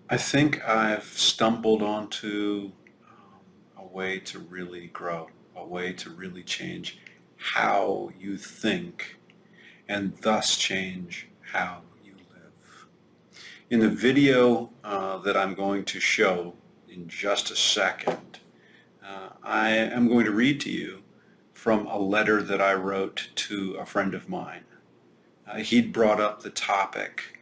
I think I've stumbled onto a way to really grow, a way to really change how you think and thus change how you live. In the video that I'm going to show in just a second, I am going to read to you from a letter that I wrote to a friend of mine. He'd brought up the topic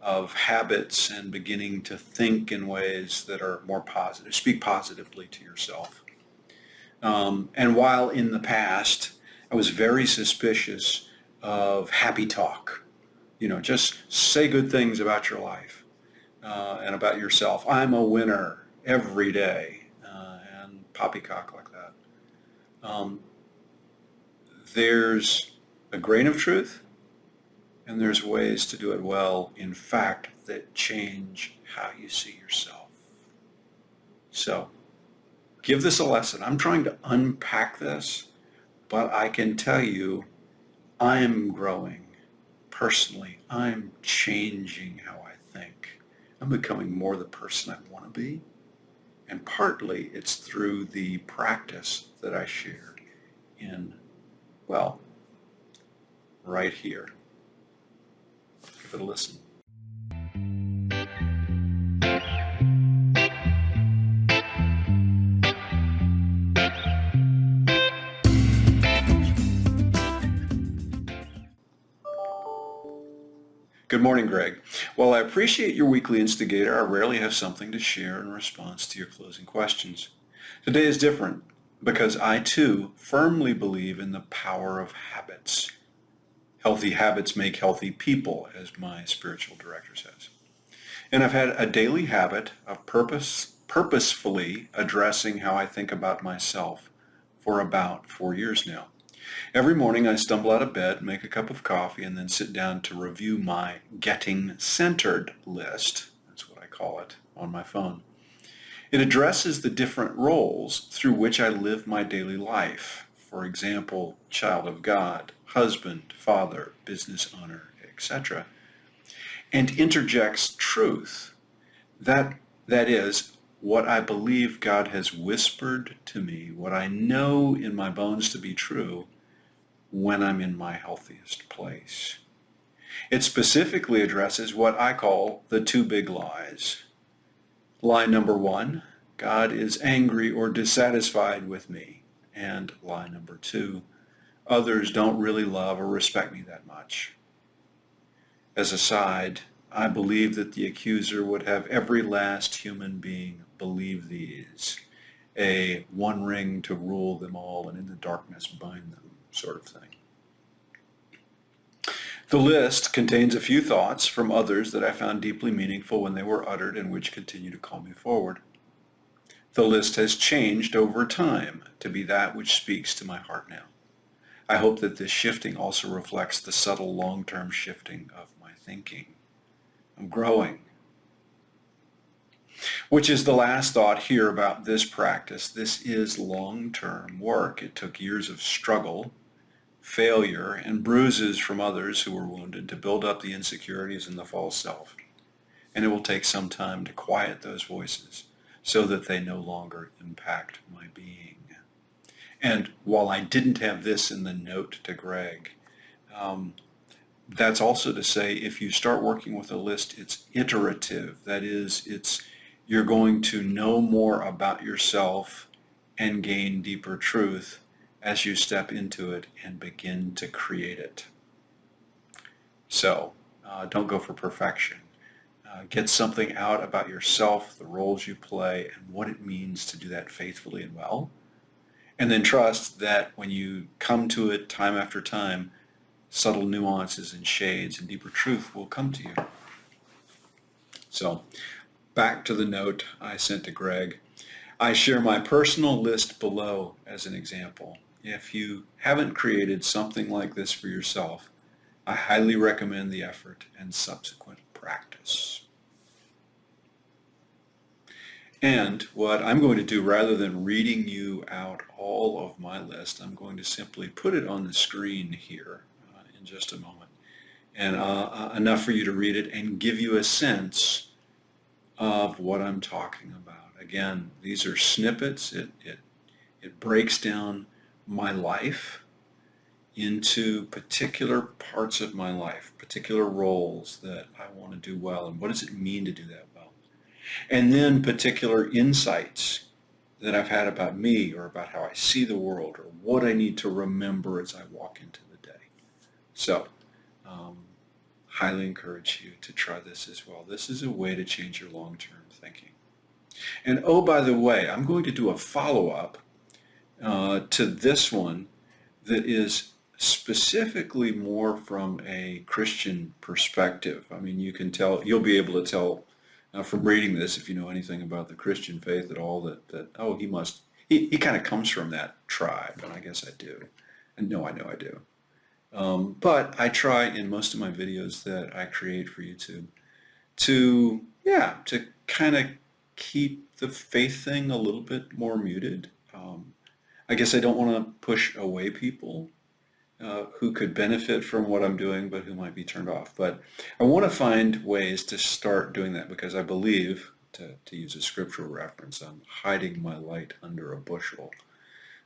of habits and beginning to think in ways that are more positive, speak positively to yourself. And while in the past I was very suspicious of happy talk, just say good things about your life and about yourself. I'm a winner every day and poppycock like that. Um, there's a grain of truth, and there's ways to do it well, in fact, that change how you see yourself. So give this a lesson. I'm trying to unpack this, but I can tell you I'm growing personally. I'm changing how I think. I'm becoming more the person I want to be. And partly it's through the practice that I share in, well, right here. Give it a listen. Good morning, Greg. While I appreciate your weekly instigator, I rarely have something to share in response to your closing questions. Today is different because I too firmly believe in the power of habits. Healthy habits make healthy people, as my spiritual director says. And I've had a daily habit of purposefully addressing how I think about myself for about 4 years now. Every morning I stumble out of bed, make a cup of coffee, and then sit down to review my Getting Centered list. That's what I call it on my phone. It addresses the different roles through which I live my daily life. For example, child of God, husband, father, business owner, etc. And interjects truth. That is what I believe God has whispered to me, what I know in my bones to be true, when I'm in my healthiest place. It specifically addresses what I call the two big lies. Lie number one, God is angry or dissatisfied with me. And lie number two, others don't really love or respect me that much. As a side, I believe that the accuser would have every last human being believe these. A one ring to rule them all and in the darkness bind them sort of thing. The list contains a few thoughts from others that I found deeply meaningful when they were uttered and which continue to call me forward. The list has changed over time to be that which speaks to my heart now. I hope that this shifting also reflects the subtle long-term shifting of my thinking. I'm growing. Which is the last thought here about this practice. This is long-term work. It took years of struggle, failure, and bruises from others who were wounded to build up the insecurities and the false self. And it will take some time to quiet those voices so that they no longer impact my being. And while I didn't have this in the note to Greg, that's also to say if you start working with a list, it's iterative. That is, you're going to know more about yourself and gain deeper truth as you step into it and begin to create it. So don't go for perfection. Get something out about yourself, the roles you play, and what it means to do that faithfully and well. And then trust that when you come to it time after time, subtle nuances and shades and deeper truth will come to you. So back to the note I sent to Greg. I share my personal list below as an example. If you haven't created something like this for yourself, I highly recommend the effort and subsequent practice. And what I'm going to do, rather than reading you out all of my list, I'm going to simply put it on the screen here in just a moment. And enough for you to read it and give you a sense of what I'm talking about. Again, these are snippets. It breaks down my life into particular parts of my life, particular roles that I want to do well, and what does it mean to do that well. And then particular insights that I've had about me or about how I see the world or what I need to remember as I walk into the day. So, highly encourage you to try this as well. This is a way to change your long-term thinking. And oh, by the way, I'm going to do a follow-up to this one that is specifically more from a Christian perspective. I mean, you can tell, you'll be able to tell from reading this, if you know anything about the Christian faith at all, that oh, he kind of comes from that tribe, and I guess I do. And no, I know I do. But I try in most of my videos that I create for YouTube to kind of keep the faith thing a little bit more muted. I guess I don't want to push away people who could benefit from what I'm doing, but who might be turned off. But I want to find ways to start doing that because I believe, to use a scriptural reference, I'm hiding my light under a bushel.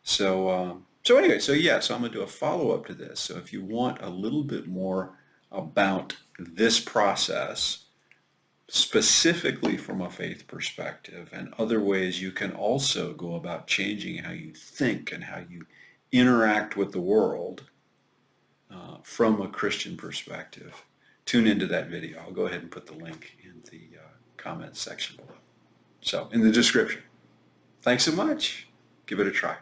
So, so anyway, so I'm going to do a follow-up to this. So if you want a little bit more about this process, specifically from a faith perspective, and other ways you can also go about changing how you think and how you interact with the world from a Christian perspective, tune into that video. I'll go ahead and put the link in the comments section below. So, in the description. Thanks so much. Give it a try.